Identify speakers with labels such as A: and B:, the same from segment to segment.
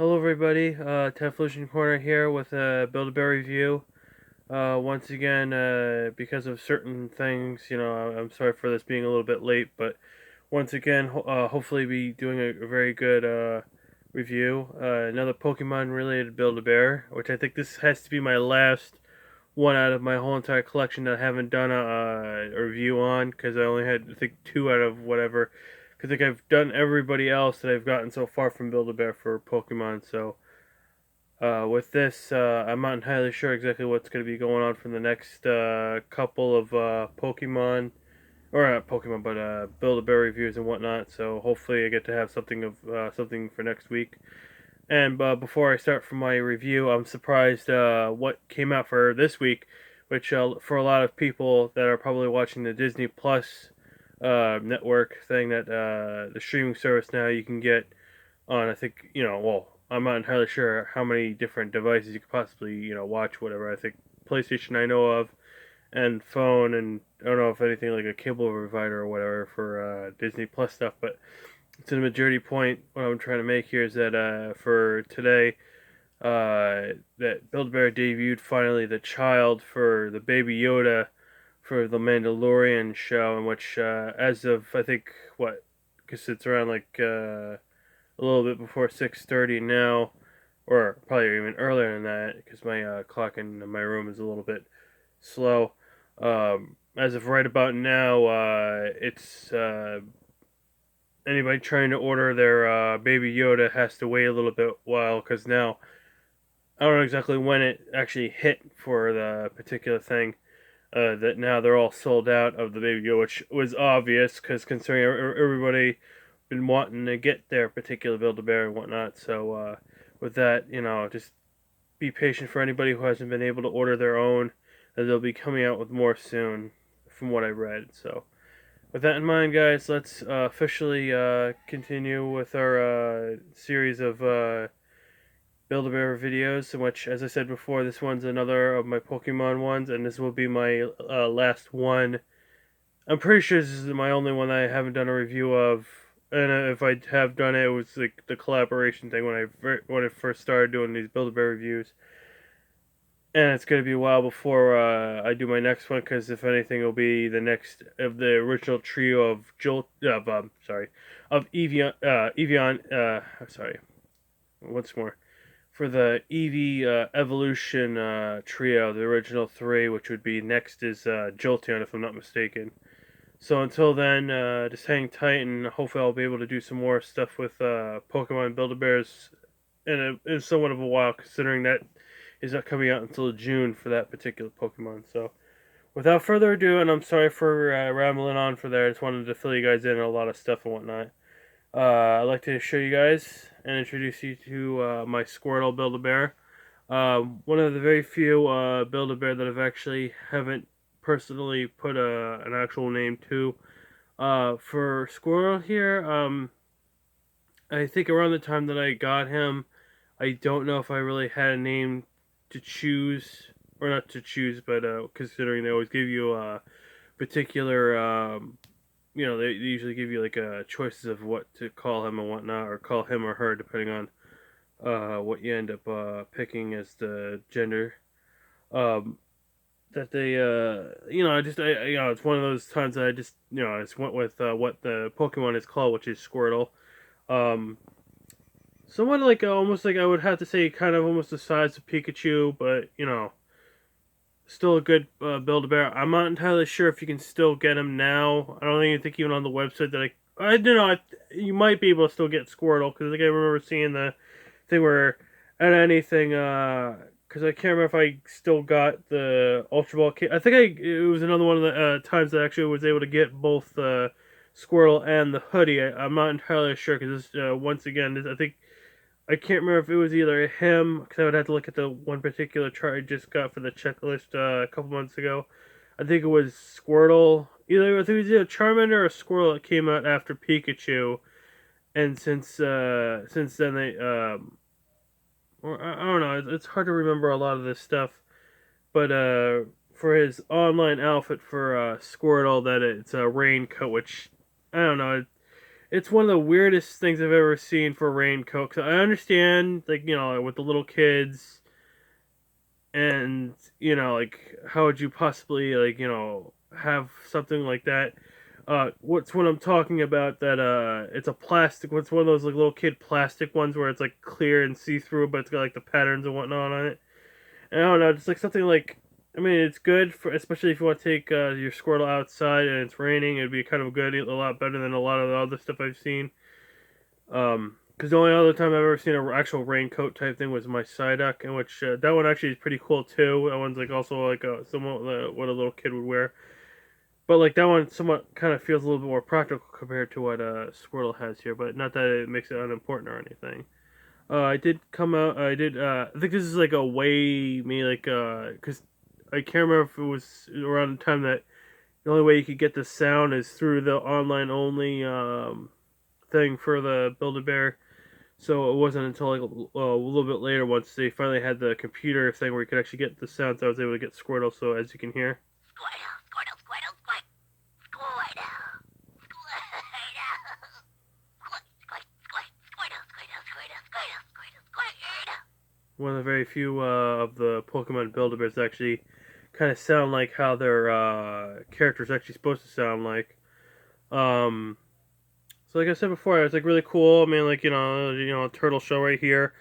A: Hello everybody, Evolution Corner here with a Build-A-Bear review. Once again, because of certain things, I'm sorry for this being a little bit late, but once again, hopefully be doing a very good review. Another Pokemon-related Build-A-Bear, which I think this has to be my last one out of my whole entire collection that I haven't done a review on, because I only had, I think, two out of whatever. Because I think I've done everybody else that I've gotten so far from Build-A-Bear for Pokemon, so with this, I'm not entirely sure exactly what's going to be going on for the next couple of Pokemon, or not Pokemon, but Build-A-Bear reviews and whatnot. So hopefully I get to have something for next week. And before I start for my review, I'm surprised what came out for this week, which for a lot of people that are probably watching the Disney Plus network thing, that the streaming service now you can get on, I think, well, I'm not entirely sure how many different devices you could possibly, watch whatever. I think PlayStation I know of, and phone, and I don't know if anything like a cable provider or whatever for Disney Plus stuff. But to the majority point, what I'm trying to make here is that for today, that Build-A-Bear debuted finally the child for the Baby Yoda for the Mandalorian show, in which, as of I think what, because it's around like a little bit before 6:30 now, or probably even earlier than that, because my clock in my room is a little bit slow. As of right about now, it's anybody trying to order their Baby Yoda has to wait a little bit while, because now I don't know exactly when it actually hit for the particular thing. That now they're all sold out of the Baby Yoda, which was obvious because considering everybody been wanting to get their particular Build-A-Bear and whatnot. So with that, just be patient for anybody who hasn't been able to order their own, as they'll be coming out with more soon, from what I read. So with that in mind, guys, let's officially continue with our series of Build-A-Bear videos, in which, as I said before, this one's another of my Pokemon ones, and this will be my last one. I'm pretty sure this is my only one that I haven't done a review of, and if I have done it, it was like the collaboration thing when I first started doing these Build-A-Bear reviews. And it's gonna be a while before I do my next one, because if anything, it'll be the next of the original trio of Evian. Sorry, once more for the Eevee evolution trio, the original three, which would be next is Jolteon, if I'm not mistaken. So until then, just hang tight, and hopefully I'll be able to do some more stuff with Pokemon Build-A-Bears in somewhat of a while, considering that is not coming out until June for that particular Pokemon. So without further ado, and I'm sorry for rambling on for there, I just wanted to fill you guys in on a lot of stuff and whatnot. I'd like to show you guys and introduce you to my Squirtle Build-A-Bear. One of the very few Build-A-Bear that I've actually haven't personally put an actual name to. For Squirtle here, I think around the time that I got him, I don't know if I really had a name to choose, or not to choose, but considering they always give you a particular, they usually give you like choices of what to call him and whatnot, or call him or her, depending on what you end up picking as the gender. Um, that they, it's one of those times that I just, I just went with what the Pokemon is called, which is Squirtle. Um, Somewhat like almost like I would have to say, kind of almost the size of Pikachu, but still a good Build-A-Bear. I'm not entirely sure if you can still get him now. I don't think even on the website that I don't know. You might be able to still get Squirtle, because I think I remember seeing the thing where at anything. Because I can't remember if I still got the Ultra Ball kit. I think it was another one of the times that I actually was able to get both the Squirtle and the hoodie. I'm not entirely sure, because once again, I think I can't remember if it was either him, because I would have to look at the one particular chart I just got for the checklist a couple months ago. I think it was Squirtle. I think it was either Charmander or Squirtle that came out after Pikachu, and since then they or I don't know. It's hard to remember a lot of this stuff, but for his online outfit for Squirtle, that it's a raincoat, which I don't know. it's one of the weirdest things I've ever seen for a raincoat. 'Cause I understand, like, with the little kids, and like, how would you possibly, like, have something like that. What's what I'm talking about, that it's a plastic. What's one of those, like, little kid plastic ones where it's like clear and see through, but it's got like the patterns and whatnot on it. And I don't know, just like something like. I mean, it's good for, especially if you want to take your Squirtle outside and it's raining. It'd be kind of good, a lot better than a lot of the other stuff I've seen. Because the only other time I've ever seen an actual raincoat type thing was my Psyduck, in which that one actually is pretty cool too. That one's like also like somewhat what a little kid would wear. But like that one somewhat kind of feels a little bit more practical compared to what Squirtle has here. But not that it makes it unimportant or anything. I did come out. I did. I think this is like a way me like because I can't remember if it was around the time that the only way you could get the sound is through the online only thing for the Build-A-Bear. So it wasn't until like a little bit later, once they finally had the computer thing where you could actually get the sounds, I was able to get Squirtle. So as you can hear. One of the very few of the Pokemon Build-A-Bears actually kind of sound like how their characters actually supposed to sound like. Um, so like I said before, it's like really cool. I mean, like, a turtle shell right here,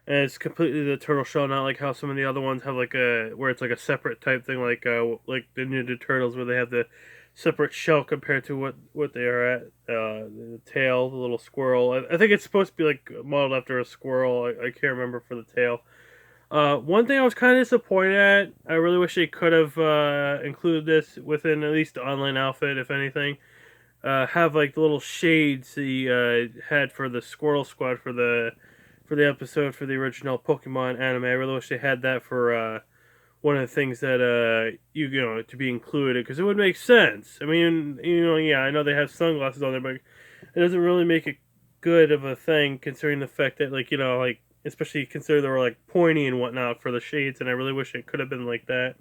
A: and it's completely the turtle shell, not like how some of the other ones have like a where it's like a separate type thing, like the Ninja Turtles where they have the separate shell compared to what they are at. The tail, the little squirrel. I think it's supposed to be like modeled after a squirrel. I can't remember for the tail. One thing I was kind of disappointed at, I really wish they could have included this within at least the online outfit, if anything. Have like the little shades he had for the Squirtle Squad for the episode for the original Pokemon anime. I really wish they had that for one of the things that to be included, because it would make sense. I mean, yeah, I know they have sunglasses on there, but it doesn't really make it good of a thing considering the fact that, like, like, especially consider they were like pointy and whatnot for the shades, and I really wish it could have been like that.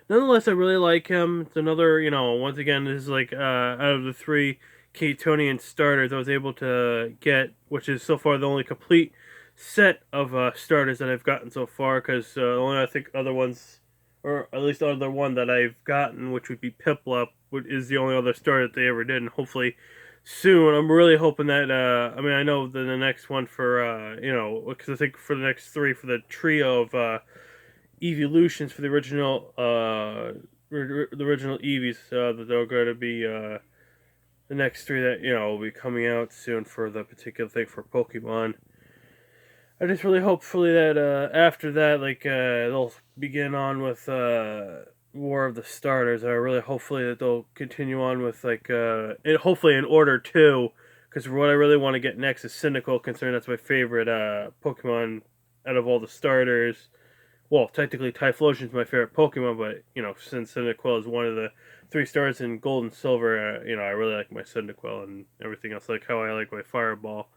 A: Nonetheless, I really like him. It's another, once again, this is like out of the three Ketonian starters I was able to get, which is so far the only complete set of starters that I've gotten so far, because only I think other ones, or at least other one that I've gotten, which would be Piplup, is the only other starter that they ever did, and hopefully soon. I'm really hoping that, I mean, I know the next one for, because I think for the next three, for the trio of evolutions for the original Eevees, that they're going to be the next three that will be coming out soon for the particular thing for Pokemon. I just really hopefully that after that, like, they'll begin on with War of the Starters. I really hopefully that they'll continue on with like hopefully in order too, because what I really want to get next is Cyndaquil, considering that's my favorite Pokemon out of all the starters. Well, technically Typhlosion is my favorite Pokemon, but since Cyndaquil is one of the three stars in Gold and Silver, I really like my Cyndaquil and everything else, like how I like my Fireball.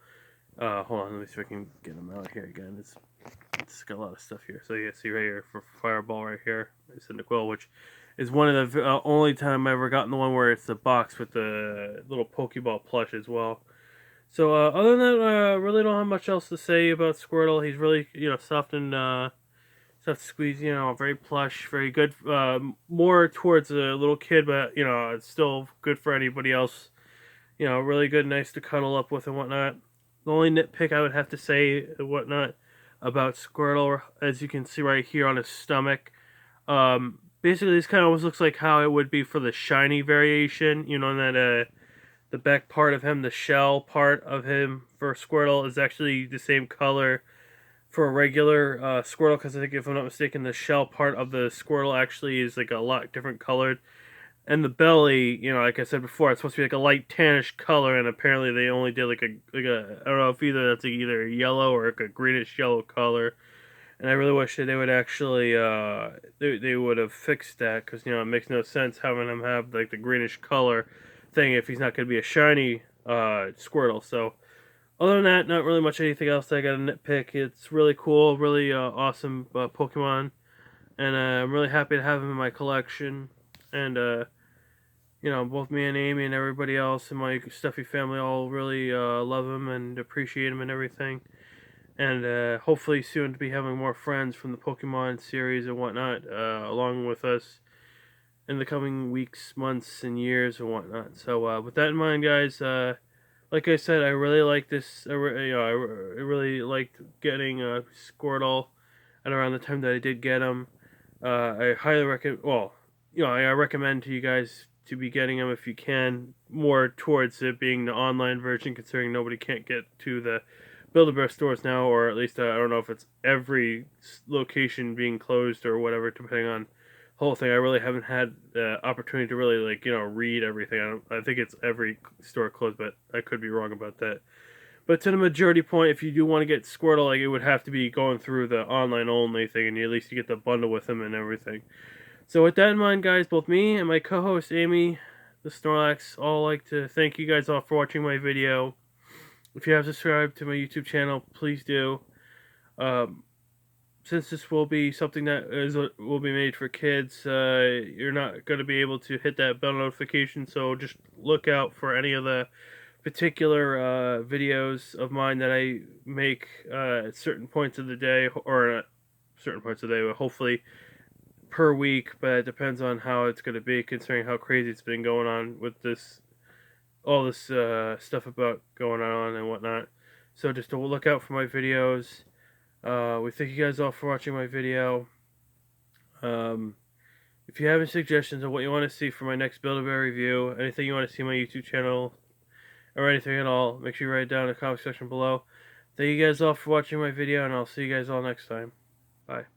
A: Hold on, let me see if I can get them out here again. It's got a lot of stuff here. So yeah, see right here for Fireball right here, Cyndaquil, which is one of the only time I've ever gotten the one where it's the box with the little Pokeball plush as well. So other than that, I really don't have much else to say about Squirtle. He's really soft and soft to squeeze. Very plush, very good. More towards a little kid, but it's still good for anybody else. Really good, nice to cuddle up with and whatnot. The only nitpick I would have to say and whatnot about Squirtle, as you can see right here on his stomach, basically this kind of almost looks like how it would be for the shiny variation. That the back part of him, the shell part of him for Squirtle, is actually the same color for a regular Squirtle, because I think, if I'm not mistaken, the shell part of the Squirtle actually is like a lot different colored. And the belly, like I said before, it's supposed to be like a light tannish color, and apparently they only did like a I don't know if either that's either a yellow or like a greenish yellow color. And I really wish that they would actually they would have fixed that, because it makes no sense having him have like the greenish color thing if he's not going to be a shiny Squirtle. So other than that, not really much anything else that I got to nitpick. It's really cool, really awesome Pokemon, and I'm really happy to have him in my collection. And both me and Amy and everybody else and my stuffy family all really love him and appreciate him and everything. And hopefully soon to be having more friends from the Pokemon series and whatnot along with us in the coming weeks, months, and years and whatnot. So with that in mind, guys, like I said, I really like this. I really liked getting Squirtle, and around the time that I did get him, I highly recommend. Well, I recommend to you guys to be getting them if you can. More towards it being the online version, considering nobody can't get to the Build-A-Bear stores now, or at least I don't know if it's every location being closed or whatever, depending on whole thing. I really haven't had the opportunity to really read everything. I think it's every store closed, but I could be wrong about that. But to the majority point, if you do want to get Squirtle, it would have to be going through the online only thing, and at least you get the bundle with them and everything. So with that in mind, guys, both me and my co-host Amy, the Snorlax, all like to thank you guys all for watching my video. If you have subscribed to my YouTube channel, please do. Um, since this will be something that will be made for kids, you're not going to be able to hit that bell notification. So just look out for any of the particular videos of mine that I make at certain points of the day, or at certain points of the day, but hopefully per week. But it depends on how it's going to be, considering how crazy it's been going on with all this stuff about going on and whatnot. So just to look out for my videos. We thank you guys all for watching my video. If you have any suggestions on what you want to see for my next Build-A-Bear review, anything you want to see on my YouTube channel, or anything at all, make sure you write it down in the comment section below. Thank you guys all for watching my video, and I'll see you guys all next time. Bye.